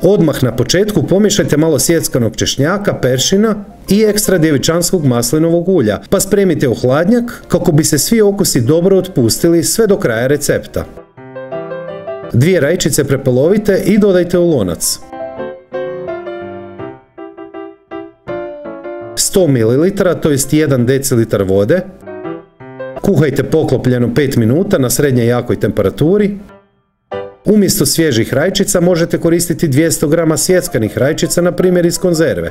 Odmah na početku pomiješajte malo sjeckanog češnjaka, peršina i ekstra djevičanskog maslinovog ulja, pa spremite u hladnjak kako bi se svi okusi dobro otpustili sve do kraja recepta. 2 rajčice prepolovite i dodajte u lonac. 100 ml, to jest 1 decilitar vode. Kuhajte poklopljeno 5 minuta na srednje jakoj temperaturi. Umjesto svježih rajčica možete koristiti 200 g sjeckanih rajčica, na primjer iz konzerve.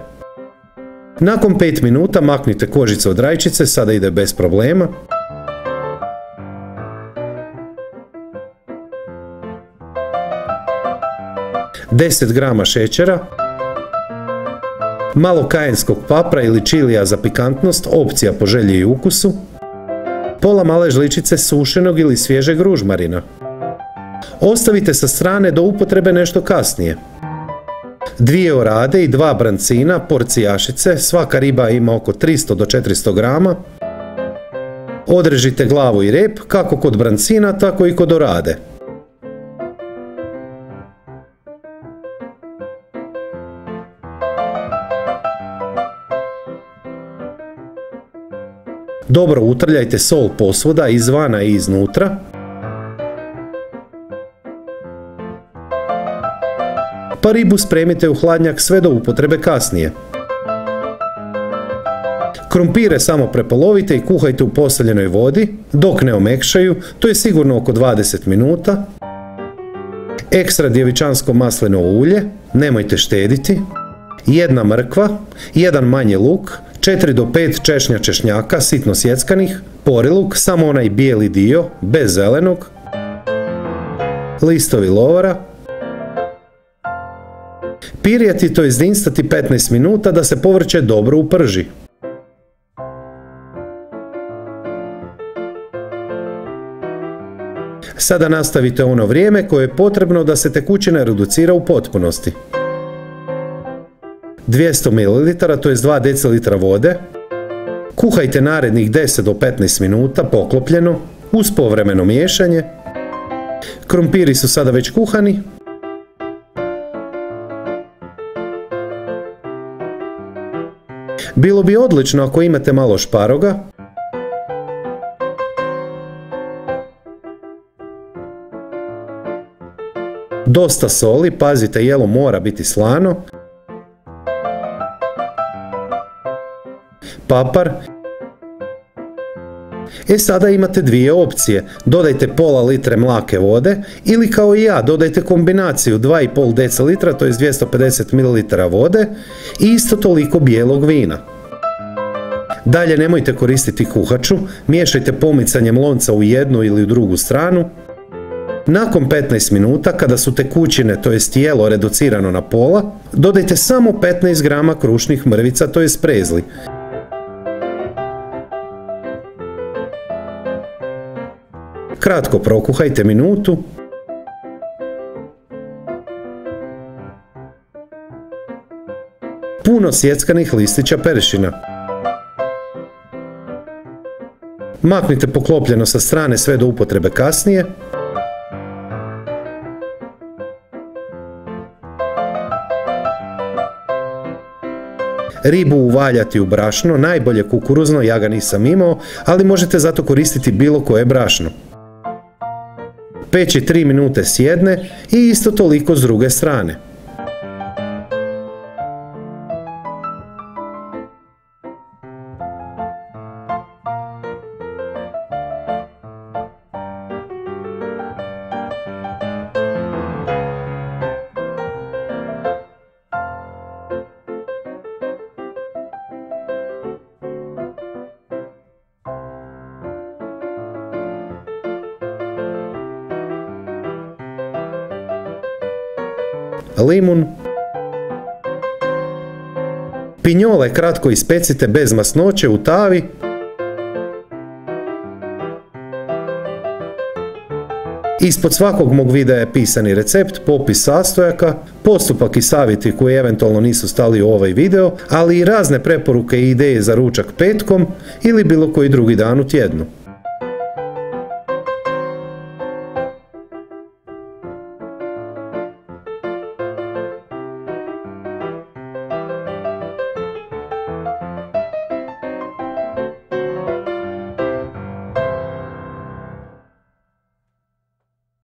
Nakon 5 minuta maknite kožice od rajčice, sada ide bez problema. Deset grama šećera, malo kajenskog papra ili čilija za pikantnost, opcija po želji i ukusu, pola male žličice sušenog ili svježeg ružmarina. Ostavite sa strane do upotrebe nešto kasnije. 2 orade i 2 brancina, porcijašice, svaka riba ima oko 300 do 400 grama. Odrežite glavu i rep, kako kod brancina, tako i kod orade. Dobro utrljajte sol posvuda, izvana i iznutra. Pa ribu spremite u hladnjak sve do upotrebe kasnije. Krumpire samo prepolovite i kuhajte u posoljenoj vodi dok ne omekšaju, to je sigurno oko 20 minuta. Ekstra djevičansko maslinovo ulje, nemojte štediti. 1 mrkva, 1 manji luk, 4 do 5 češnja češnjaka sitno sjeckanih, poriluk, samo onaj bijeli dio, bez zelenog, listovi lovara. Pirjati, to jest dinstati 15 minuta da se povrće dobro uprži. Sada nastavite ono vrijeme koje je potrebno da se tekućina reducira u potpunosti. 200 ml, to jest 2 decilitra vode. Kuhajte narednih 10 do 15 minuta poklopljeno, uz povremeno miješanje. Krumpiri su sada već kuhani. Bilo bi odlično ako imate malo šparoga. Dosta soli, pazite, jelo mora biti slano. Papar. Sada imate 2 opcije. Dodajte pola litre mlake vode ili kao i ja dodajte kombinaciju 2,5 decilitra, to je 250 ml vode i isto toliko bijelog vina. Dalje nemojte koristiti kuhaču, miješajte pomicanjem lonca u jednu ili u drugu stranu. Nakon 15 minuta, kada su tekućine, to jest jelo, reducirano na pola, dodajte samo 15 grama krušnih mrvica, to jest prezli. Kratko prokuhajte minutu. Puno sjeckanih listića peršina. Maknite poklopljeno sa strane sve do upotrebe kasnije. Ribu uvaljati u brašno, najbolje kukuruzno, ja ga nisam imao, ali možete zato koristiti bilo koje brašno. Peći 3 minute s jedne i isto toliko s druge strane. Limun. Pinjole kratko ispecite bez masnoće u tavi. Ispod svakog mog videa je pisani recept, popis sastojaka, postupak i savjeti koji eventualno nisu stali u ovaj video, ali i razne preporuke i ideje za ručak petkom ili bilo koji drugi dan u tjednu.